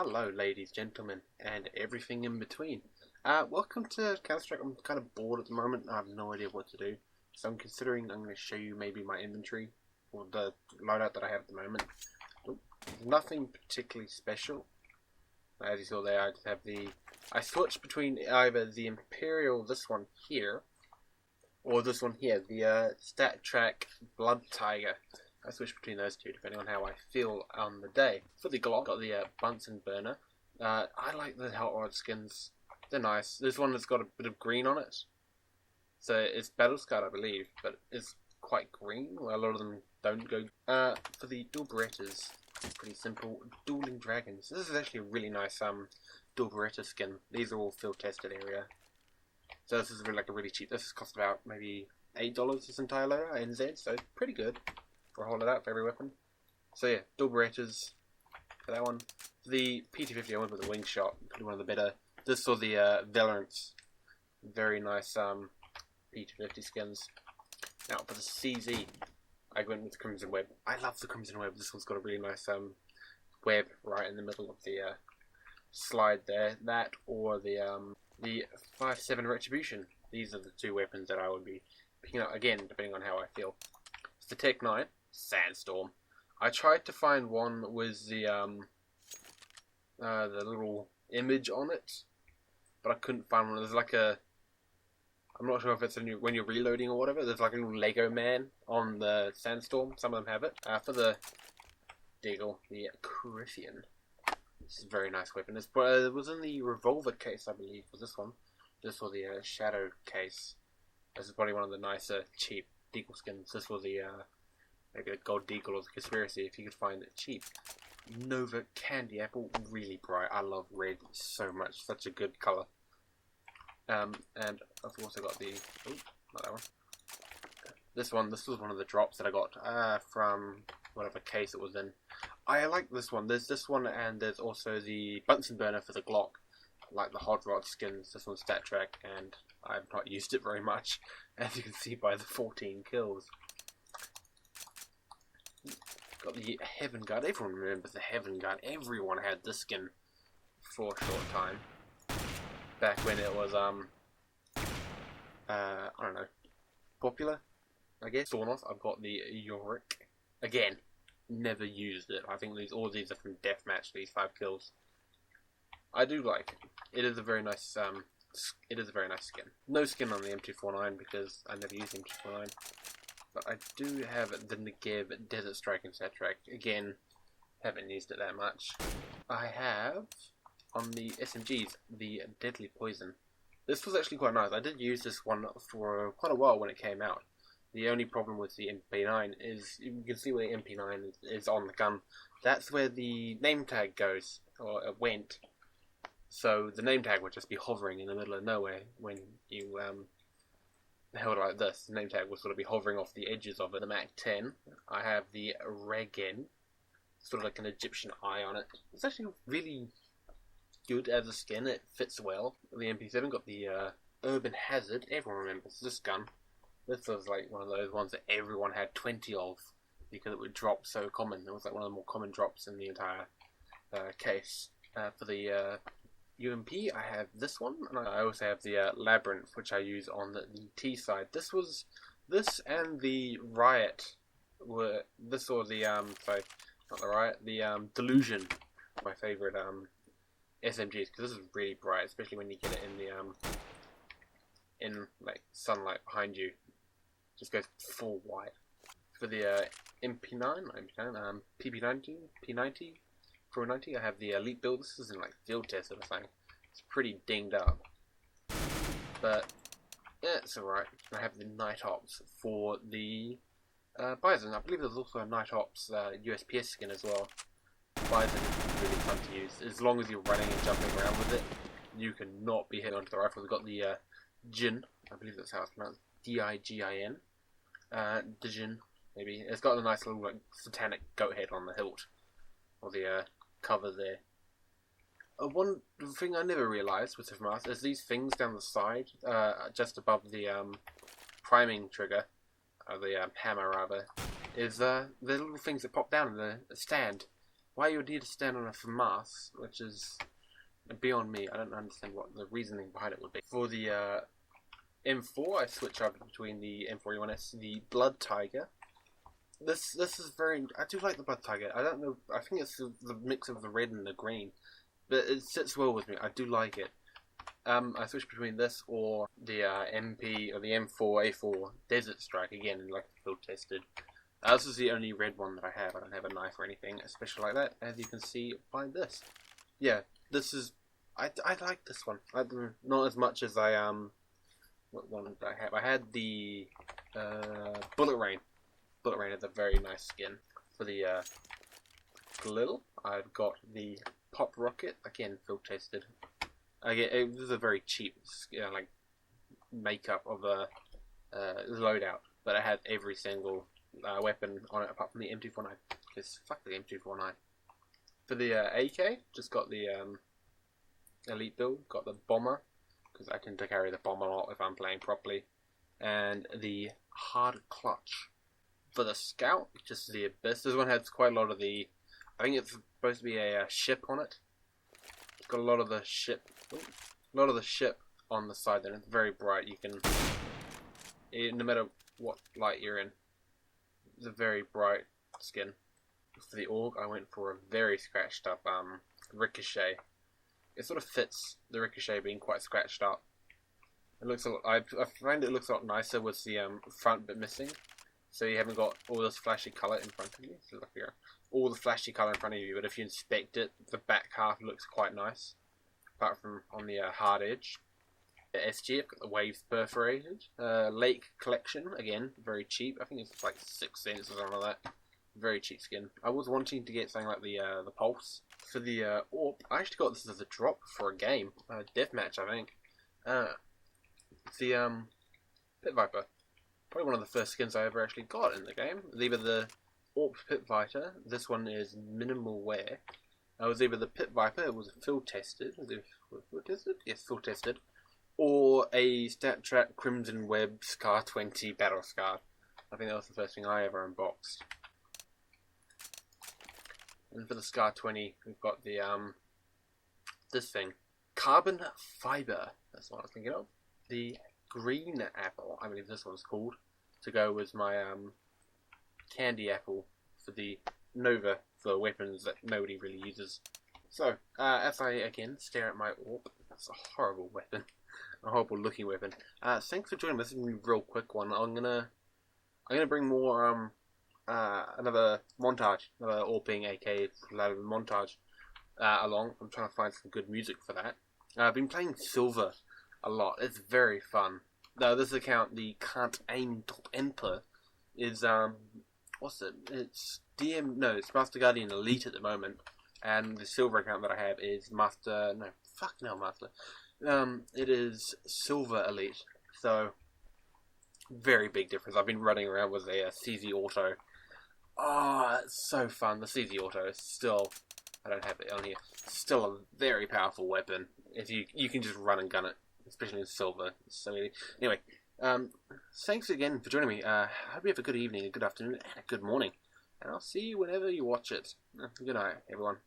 Hello, ladies, gentlemen, and everything in between. Welcome to Counter-Strike. I'm kind of bored at the moment. I have no idea what to do. So I'm considering I'm going to show you maybe my inventory, or the loadout that I have at the moment. Nothing particularly special. As you saw there, I just have I switched between either the Imperial, this one here, or this one here, the Stat Track Blood Tiger. I switch between those two depending on how I feel on the day. For the Glock, got the Bunsen burner. I like the hot rod skins. They're nice. This one has got a bit of green on it. So it's battle scarred, I believe, but it's quite green. Well, a lot of them don't go. For the dual Berettas, it's pretty simple. Dueling Dragons. This is actually a really nice dual Beretta skin. These are all field tested area. So this is like a really cheap. This cost about maybe $8 this entire loader at NZ. So it's pretty good. For a whole lot out for every weapon. So yeah, dual Berettas for that one. For the PT50 I went with the wing shot, probably one of the better. This or the Valorant's very nice PT50 skins. Now for the CZ, I went with the Crimson Web. I love the Crimson Web. This one's got a really nice web right in the middle of the slide there. That or the 5.7 Retribution. These are the two weapons that I would be picking up again, depending on how I feel. It's the Tech 9. Sandstorm. I tried to find one with the little image on it, but I couldn't find one. There's like I'm not sure if it's when you're reloading or whatever. There's like a little Lego man on the Sandstorm. Some of them have it. For the Deagle, the Coryphean. This is a very nice weapon. It was in the revolver case, I believe, for this one. This was the shadow case. This is probably one of the nicer, cheap Deagle skins. This was the maybe a gold Deagle or the Conspiracy if you could find it cheap. Nova Candy Apple, really bright. I love red so much. Such a good colour. And I've also got the... Oh, not that one. This was one of the drops that I got from whatever case it was in. I like this one. There's this one and there's also the Bunsen burner for the Glock. I like the hot rod skins. This one's Stat Track and I've not used it very much, as you can see by the 14 kills. Got the Heaven Guard. Everyone remembers the Heaven Guard. Everyone had this skin for a short time. Back when it was, I don't know, popular, I guess. Sawn-Off. I've got the Yorick. Again, never used it. I think all these are from Deathmatch, these 5 kills. I do like it. It is a very nice, skin. No skin on the M249 because I never used M249. But I do have the Negev Desert Strike and Stat Track. Again, haven't used it that much. I have, on the SMGs, the Deadly Poison. This was actually quite nice. I did use this one for quite a while when it came out. The only problem with the MP9 is, you can see where the MP9 is on the gun. That's where the name tag goes, or it went. So the name tag would just be hovering in the middle of nowhere when you held it like this. The name tag will sort of be hovering off the edges of it. The Mac 10, I have the Regen, sort of like an Egyptian eye on it. It's actually really good as a skin, it fits well. The MP7 got the Urban Hazard, everyone remembers this gun. This was like one of those ones that everyone had 20 of, because it would drop so common. It was like one of the more common drops in the entire case. For the UMP, I have this one, and I also have the Labyrinth, which I use on the T side. This and the Riot were, this or the, sorry, not the Riot, the Delusion, my favourite SMGs, because this is really bright, especially when you get it in the, in like sunlight behind you. Just goes full white. For the PP90, P90, 490, I have the Elite build. This isn't like field test sort of thing. It's pretty dinged up, but yeah, it's alright. I have the Night Ops for the Bison. I believe there's also a Night Ops USPS skin as well. Bison is really fun to use. As long as you're running and jumping around with it, you cannot be hit onto the rifle. We've got the Jin, I believe that's how it's pronounced, D-I-G-I-N. Dijin, maybe. It's got a nice little like satanic goat head on the hilt, or the cover there. One thing I never realised with Mask is these things down the side, just above the priming trigger, or the hammer rather, is the little things that pop down in the stand. why you would need to stand on a FAMAS, which is beyond me. I don't understand what the reasoning behind it would be. For the M4, I switch up between the M41S, the Blood Tiger. This is very. I do like the Blood Tiger. I don't know. I think it's the mix of the red and the green, but it sits well with me. I do like it. I switch between this or the MP or the M4A4 Desert Strike again, like field tested. This is the only red one that I have. I don't have a knife or anything special like that, as you can see by this. Yeah, this is. I like this one. Not as much as I What one did I have? I had the Bullet Rain. Bullet Rain has a very nice skin. For the Glittle, I've got the Pop Rocket, again field tested. Again, it was a very cheap, like makeup of a loadout, but it had every single weapon on it apart from the M249. Because fuck the M249. For the AK, just got the Elite build, got the Bomber, because I tend to carry the Bomber a lot if I'm playing properly, and the Hard Clutch. For the Scout, just the Abyss. This one has quite a lot of the. I think it's supposed to be a ship on it. It's got a lot of the ship. On the side. Then it's very bright. You can, no matter what light you're in, it's a very bright skin. For the Org, I went for a very scratched up Ricochet. It sort of fits the Ricochet being quite scratched up. It looks a lot. I find it looks a lot nicer with the front bit missing. So you haven't got all this flashy colour in front of you. So look here, all the flashy colour in front of you, but if you inspect it, the back half looks quite nice. Apart from on the hard edge. The SG, I've got the waves perforated. Lake Collection, again, very cheap. I think it's like 6 cents or something like that. Very cheap skin. I was wanting to get something like the Pulse. For the AWP, I actually got this as a drop for a game. Deathmatch, I think. The Pit Viper. Probably one of the first skins I ever actually got in the game. It was either the AWP Pit Viper. This one is minimal wear. It was either the Pit Viper, it was field tested. Was it field tested? Yes, field tested. Or a StatTrak Crimson Web Scar 20 Battle Scar. I think that was the first thing I ever unboxed. And for the Scar 20, we've got the this thing, Carbon Fiber. That's what I was thinking of. The Green Apple, I believe this one's called, to go with my Candy Apple for the Nova for weapons that nobody really uses. So, as I again stare at my AWP, that's a horrible weapon, a horrible looking weapon. Thanks for joining me. This is a real quick one. I'm gonna bring more another montage, another AWPing AK montage along. I'm trying to find some good music for that. I've been playing Silver a lot. It's very fun. Now this account, the Can't Aim Top Emperor, is what's it? It's it's Master Guardian Elite at the moment, and the Silver account that I have is Master. It is Silver Elite. So very big difference. I've been running around with a CZ Auto. Oh, it's so fun. The CZ Auto is still, I don't have it on here, still a very powerful weapon. If you can just run and gun it, especially in Silver. So anyway, thanks again for joining me. I hope you have a good evening, a good afternoon, and a good morning. And I'll see you whenever you watch it. Good night, everyone.